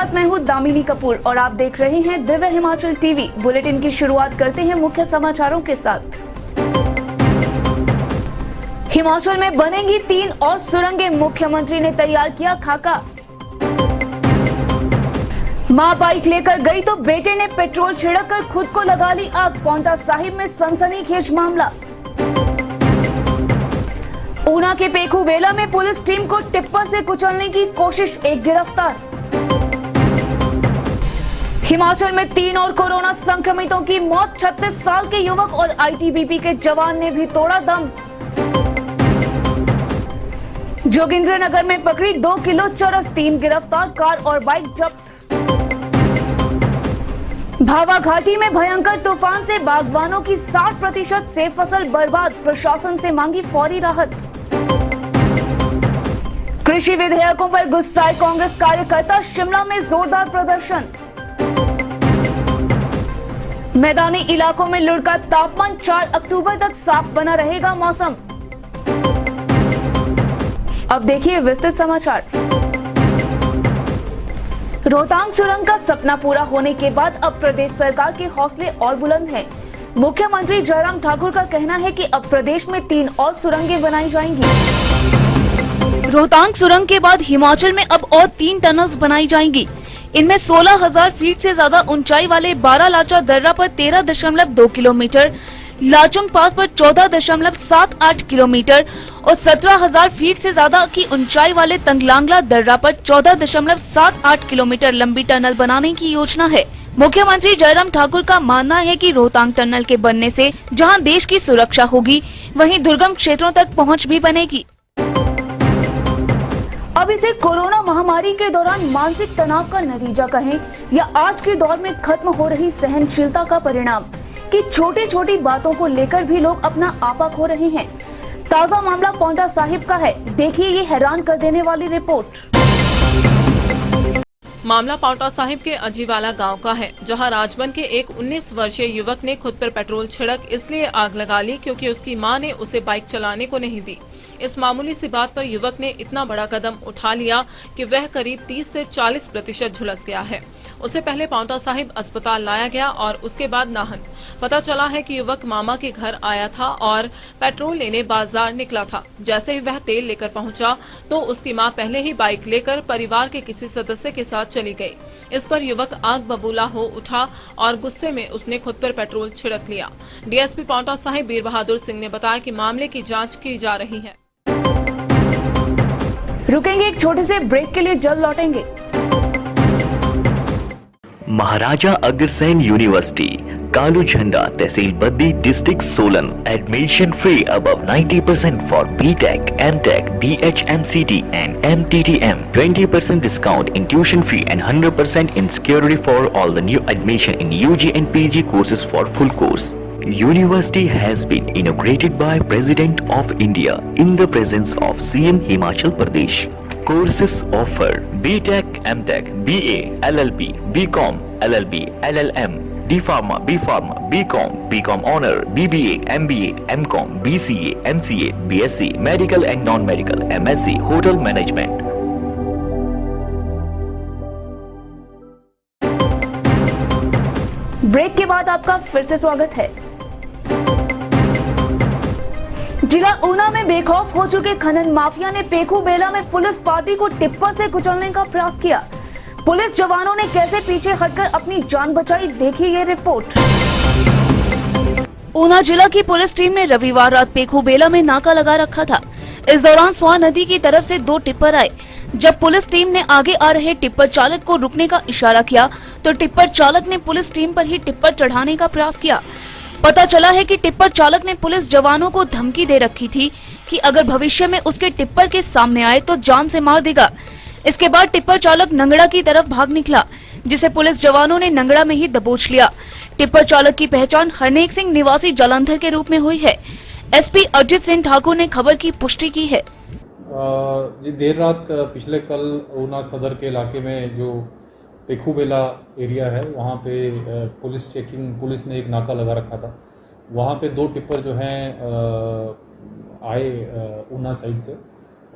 साथ मैं हूं दामिनी कपूर और आप देख रहे हैं दिव्य हिमाचल टीवी। बुलेटिन की शुरुआत करते हैं मुख्य समाचारों के साथ। हिमाचल में बनेंगी 3 और सुरंगें, मुख्यमंत्री ने तैयार किया खाका। मां बाइक लेकर गई तो बेटे ने पेट्रोल छिड़ककर खुद को लगा ली आग। पांवटा साहिब में सनसनीखेज मामला। ऊना के पेखूबेला में पुलिस टीम को टिप्पर से कुचलने की कोशिश, एक गिरफ्तार। हिमाचल में 3 और कोरोना संक्रमितों की मौत, 36 साल के युवक और आईटीबीपी के जवान ने भी तोड़ा दम। जोगिंद्रनगर में पकड़ी 2 किलो चरस, 3 गिरफ्तार, कार और बाइक जब्त। भावा घाटी में भयंकर तूफान से बागवानों की 60% से फसल बर्बाद, प्रशासन से मांगी फौरी राहत। कृषि विधेयकों पर गुस्साए कांग्रेस कार्यकर्ता, शिमला में जोरदार प्रदर्शन। मैदानी इलाकों में लुढ़का तापमान, 4 अक्टूबर तक साफ बना रहेगा मौसम। अब देखिए विस्तृत समाचार। रोहतांग सुरंग का सपना पूरा होने के बाद अब प्रदेश सरकार के हौसले और बुलंद हैं। मुख्यमंत्री जयराम ठाकुर का कहना है कि अब प्रदेश में 3 और सुरंगें बनाई जाएंगी। रोहतांग सुरंग के बाद हिमाचल में अब और 3 टनल्स बनाई जाएंगी। इनमें 16,000 फीट से ज्यादा ऊंचाई वाले बारालाचा दर्रा पर 13.2 किलोमीटर, लाचुंग पास पर 14.78 किलोमीटर और 17,000 फीट से ज्यादा की ऊंचाई वाले तंगलांगला दर्रा पर 14.78 किलोमीटर लंबी टनल बनाने की योजना है। मुख्यमंत्री जयराम ठाकुर का मानना है कि रोहतांग टनल के बनने से जहां देश की सुरक्षा होगी, वहीं दुर्गम क्षेत्रों तक पहुंच भी बनेगी। अब इसे कोरोना महामारी के दौरान मानसिक तनाव का नतीजा कहें या आज के दौर में खत्म हो रही सहनशीलता का परिणाम कि छोटी छोटी बातों को लेकर भी लोग अपना आपा खो रहे हैं। ताजा मामला पांवटा साहिब का है, देखिए ये हैरान कर देने वाली रिपोर्ट। मामला पांवटा साहिब के अजीवाला गांव का है, जहां राजबन के एक 19 वर्षीय युवक ने खुद पर पेट्रोल छिड़क इसलिए आग लगा ली क्योंकि उसकी मां ने उसे बाइक चलाने को नहीं दी। इस मामूली सी बात पर युवक ने इतना बड़ा कदम उठा लिया कि वह करीब 30 से 40% झुलस गया है। उसे पहले पांवटा साहिब अस्पताल लाया गया और उसके बाद नाहन। पता चला है कि युवक मामा के घर आया था और पेट्रोल लेने बाजार निकला था। जैसे ही वह तेल लेकर पहुंचा तो उसकी मां पहले ही बाइक लेकर परिवार के किसी सदस्य के साथ चली गई। इस पर युवक आग बबूला हो उठा और गुस्से में उसने खुद पर पेट्रोल छिड़क लिया। डीएसपी पांवटा साहिब बीर बहादुर सिंह ने बताया कि मामले की जांच की जा रही है। रुकेंगे एक छोटे से ब्रेक के लिए, जल्द लौटेंगे। Maharaja Agrasen university, Kalu Jhanda, tehsil Baddi, district Solan. Admission free above 90% for BTech, MTech, BHMCT and MTTM. 20% discount in tuition fee and 100% in security for all the new admission in UG and PG courses for full course. University has been inaugurated by President of India in the presence of CM Himachal Pradesh. Courses offer BTech, MTech, BA, LLB, BCom, LLB, LLM, D Pharma, B Pharma, BCom, BCom Honor, BBA, MBA, MCom, BCA, MCA, BSc, Medical and Non-Medical, MSc, Hotel Management. Break के बाद आपका फिर से स्वागत है। जिला ऊना में बेखौफ हो चुके खनन माफिया ने पेखूबेला में पुलिस पार्टी को टिप्पर से कुचलने का प्रयास किया। पुलिस जवानों ने कैसे पीछे हटकर अपनी जान बचाई, देखिए ये रिपोर्ट। ऊना जिला की पुलिस टीम ने रविवार रात पेखूबेला में नाका लगा रखा था। इस दौरान स्वां नदी की तरफ से 2 टिप्पर आए। जब पुलिस टीम ने आगे आ रहे टिप्पर चालक को रुकने का इशारा किया तो टिप्पर चालक ने पुलिस टीम पर ही टिप्पर चढ़ाने का प्रयास किया। पता चला है कि टिप्पर चालक ने पुलिस जवानों को धमकी दे रखी थी कि अगर भविष्य में उसके टिप्पर के सामने आए तो जान से मार देगा। इसके बाद टिप्पर चालक नंगड़ा की तरफ भाग निकला, जिसे पुलिस जवानों ने नंगड़ा में ही दबोच लिया। टिप्पर चालक की पहचान हरनेक सिंह निवासी जालंधर के रूप में हुई है। एसपी अजित सिंह ठाकुर ने खबर की पुष्टि की है। देर रात पिछले कल ऊना सदर के इलाके में जो पेखूबेला एरिया है वहाँ पे पुलिस ने एक नाका लगा रखा था। वहाँ पे 2 टिप्पर जो हैं आए ऊना साइड से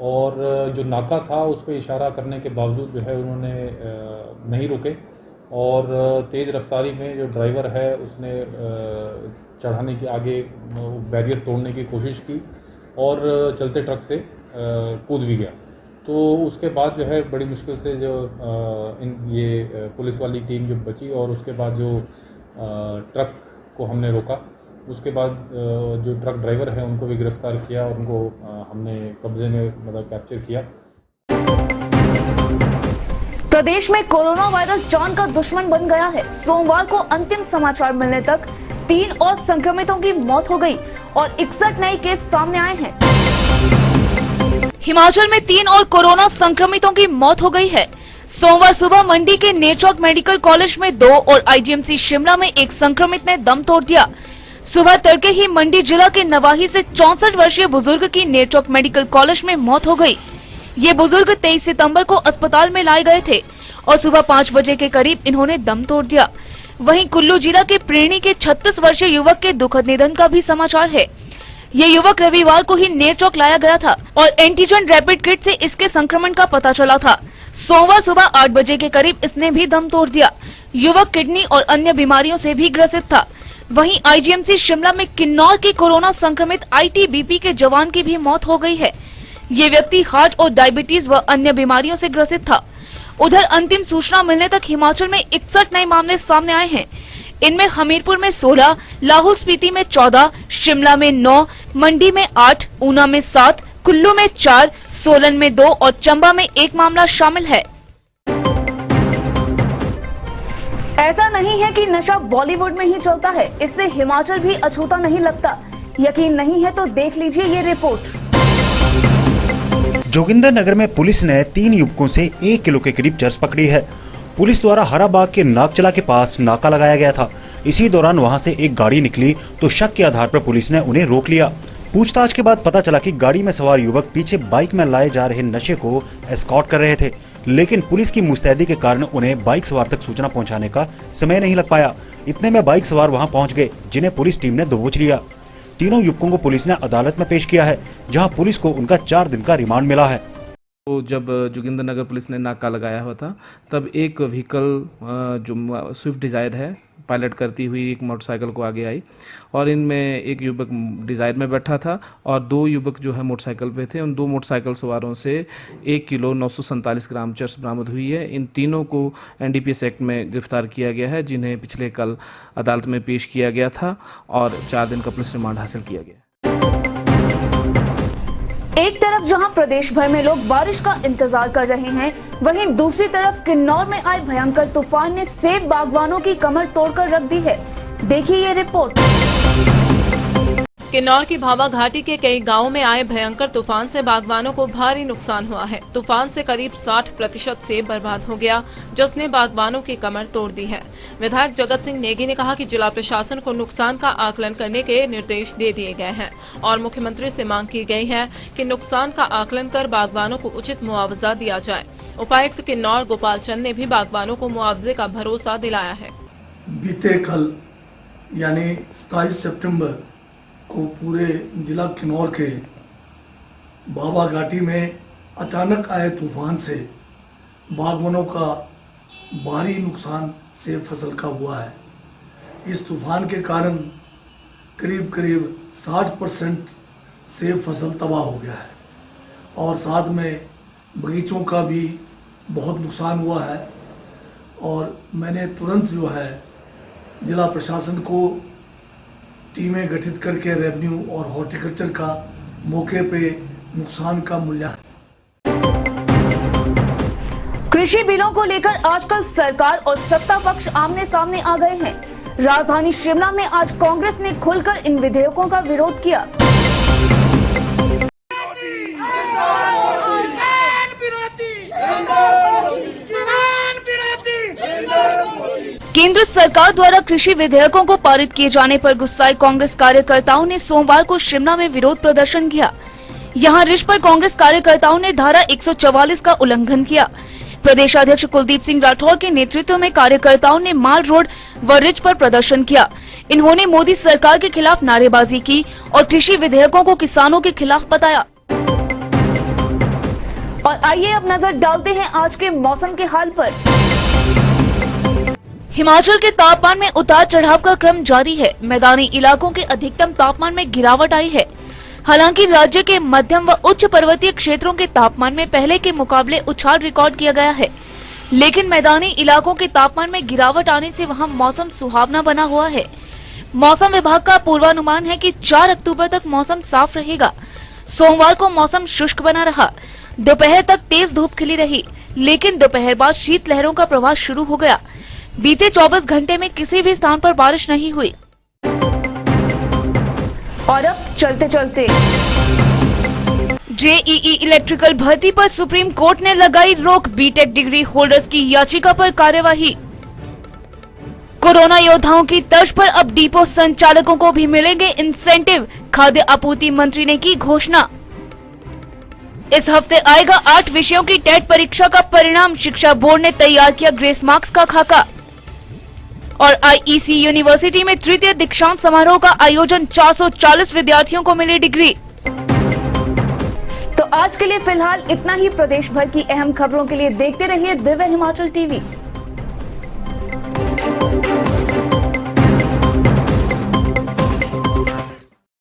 और जो नाका था उस पर इशारा करने के बावजूद जो है उन्होंने नहीं रुके और तेज़ रफ्तारी में जो ड्राइवर है उसने चढ़ाने की आगे बैरियर तोड़ने की कोशिश की और चलते ट्रक से कूद भी गया। तो उसके बाद जो है बड़ी मुश्किल से जो ये पुलिस वाली टीम जो बची और उसके बाद जो ट्रक को हमने रोका, उसके बाद जो ट्रक ड्राइवर है उनको भी गिरफ्तार किया और उनको हमने कब्जे में मतलब कैप्चर किया। प्रदेश में कोरोना वायरस जान का दुश्मन बन गया है। सोमवार को अंतिम समाचार मिलने तक 3 और संक्रमितों की मौत हो गई और 61 नए केस सामने आए हैं। हिमाचल में 3 और कोरोना संक्रमितों की मौत हो गई है। सोमवार सुबह मंडी के नेत्रौक मेडिकल कॉलेज में 2 और आईजीएमसी शिमला में 1 संक्रमित ने दम तोड़ दिया। सुबह तड़के ही मंडी जिला के नवाही से 64 वर्षीय बुजुर्ग की नेत्रौक मेडिकल कॉलेज में मौत हो गई। ये बुजुर्ग 23 सितंबर को अस्पताल में लाए गए थे और सुबह 5 बजे के करीब इन्होंने दम तोड़ दिया। वहीं कुल्लू जिला के प्रेणी के 36 वर्षीय युवक के दुखद निधन का भी समाचार है। ये युवक रविवार को ही नेत्रौक लाया गया था और एंटीजन रैपिड किट से इसके संक्रमण का पता चला था। सोमवार सुबह 8 बजे के करीब इसने भी दम तोड़ दिया। युवक किडनी और अन्य बीमारियों से भी ग्रसित था। वहीं आईजीएमसी शिमला में किन्नौर के कोरोना संक्रमित आईटीबीपी के जवान की भी मौत हो गई है। ये व्यक्ति हार्ट और डायबिटीज व अन्य बीमारियों से ग्रसित था। उधर अंतिम सूचना मिलने तक हिमाचल में 61 नए मामले सामने आए हैं। इनमें हमीरपुर में 16, लाहौल स्पीति में 14, शिमला में 9, मंडी में 8, ऊना में 7, कुल्लू में 4, सोलन में 2 और चंबा में 1 मामला शामिल है। ऐसा नहीं है कि नशा बॉलीवुड में ही चलता है, इससे हिमाचल भी अछूता नहीं लगता। यकीन नहीं है तो देख लीजिए ये रिपोर्ट। जोगिंदरनगर में पुलिस ने 3 युवकों से 1 किलो के करीब चरस पकड़ी है। पुलिस द्वारा हराबाग के नागचला के पास नाका लगाया गया था। इसी दौरान वहां से एक गाड़ी निकली तो शक के आधार पर पुलिस ने उन्हें रोक लिया। पूछताछ के बाद पता चला कि गाड़ी में सवार युवक पीछे बाइक में लाए जा रहे नशे को एस्कॉर्ट कर रहे थे, लेकिन पुलिस की मुस्तैदी के कारण उन्हें बाइक सवार तक सूचना पहुँचाने का समय नहीं लग पाया। इतने में बाइक सवार वहाँ पहुँच गए, जिन्हें पुलिस टीम ने दबोच लिया। तीनों युवकों को पुलिस ने अदालत में पेश किया है, जहां पुलिस को उनका 4 दिन का रिमांड मिला है। तो जब जोगिंदरनगर पुलिस ने नाका लगाया हुआ था तब एक व्हीकल जो स्विफ्ट डिज़ायर है पायलट करती हुई एक मोटरसाइकिल को आगे आई और इनमें एक युवक डिज़ायर में बैठा था और 2 युवक जो है मोटरसाइकिल पे थे। उन 2 मोटरसाइकिल सवारों से 1 किलो 947 ग्राम चरस बरामद हुई है। इन तीनों को एनडीपीएस एक्ट में गिरफ्तार किया गया है, जिन्हें पिछले कल अदालत में पेश किया गया था और 4 दिन का पुलिस रिमांड हासिल किया गया। एक तरफ जहां प्रदेश भर में लोग बारिश का इंतजार कर रहे हैं, वहीं दूसरी तरफ किन्नौर में आए भयंकर तूफान ने सेब बागवानों की कमर तोड़कर रख दी है। देखिए ये रिपोर्ट। किन्नौर की भावा घाटी के कई गांवों में आए भयंकर तूफान से बागवानों को भारी नुकसान हुआ है। तूफान से करीब 60% सेब बर्बाद हो गया, जिसने बागवानों की कमर तोड़ दी है। विधायक जगत सिंह नेगी ने कहा कि जिला प्रशासन को नुकसान का आकलन करने के निर्देश दे दिए गए हैं और मुख्यमंत्री से मांग की गई है कि नुकसान का आकलन कर बागवानों को उचित मुआवजा दिया जाए। उपायुक्त किन्नौर गोपाल चंद ने भी बागवानों को मुआवजे का भरोसा दिलाया है। बीते कल यानी 27 सितंबर को पूरे जिला किन्नौर के बाबा घाटी में अचानक आए तूफान से बागवानों का भारी नुकसान सेब फसल का हुआ है। इस तूफान के कारण करीब 60% सेब फसल तबाह हो गया है और साथ में बगीचों का भी बहुत नुकसान हुआ है। और मैंने तुरंत जो है जिला प्रशासन को टीमें गठित करके रेवेन्यू और हॉर्टिकल्चर का मौके पे नुकसान का मूल्यांकन। कृषि बिलों को लेकर आजकल सरकार और सत्ता पक्ष आमने सामने आ गए हैं। राजधानी शिमला में आज कांग्रेस ने खुलकर इन विधेयकों का विरोध किया। केंद्र सरकार द्वारा कृषि विधेयकों को पारित किए जाने पर गुस्साए कांग्रेस कार्यकर्ताओं ने सोमवार को शिमला में विरोध प्रदर्शन किया। यहां रिज पर कांग्रेस कार्यकर्ताओं ने धारा 144 का उल्लंघन किया। प्रदेश अध्यक्ष कुलदीप सिंह राठौर के नेतृत्व में कार्यकर्ताओं ने माल रोड व रिज पर प्रदर्शन किया। इन्होंने मोदी सरकार के खिलाफ नारेबाजी की और कृषि विधेयकों को किसानों के खिलाफ बताया। और आइए अब नजर डालते हैं आज के मौसम के हाल पर। हिमाचल के तापमान में उतार चढ़ाव का क्रम जारी है। मैदानी इलाकों के अधिकतम तापमान में गिरावट आई है। हालांकि राज्य के मध्यम व उच्च पर्वतीय क्षेत्रों के तापमान में पहले के मुकाबले उछाल रिकॉर्ड किया गया है, लेकिन मैदानी इलाकों के तापमान में गिरावट आने से वहां मौसम सुहावना बना हुआ है। मौसम विभाग का पूर्वानुमान है कि 4 अक्टूबर तक मौसम साफ रहेगा। सोमवार को मौसम शुष्क बना रहा। दोपहर तक तेज धूप खिली रही, लेकिन दोपहर बाद शीतलहरों का प्रवाह शुरू हो गया। बीते 24 घंटे में किसी भी स्थान पर बारिश नहीं हुई। और अब चलते चलते जेईई इलेक्ट्रिकल भर्ती पर सुप्रीम कोर्ट ने लगाई रोक। बीटेक डिग्री होल्डर्स की याचिका पर कार्यवाही। कोरोना योद्धाओं की तर्ज पर अब डिपो संचालकों को भी मिलेंगे इंसेंटिव। खाद्य आपूर्ति मंत्री ने की घोषणा। इस हफ्ते आएगा 8 विषयों की टेट परीक्षा का परिणाम। शिक्षा बोर्ड ने तैयार किया ग्रेस मार्क्स का खाका। और आईईसी यूनिवर्सिटी में तृतीय दीक्षांत समारोह का आयोजन। 440 विद्यार्थियों को मिली डिग्री। तो आज के लिए फिलहाल इतना ही। प्रदेश भर की अहम खबरों के लिए देखते रहिए दिव्य हिमाचल टीवी।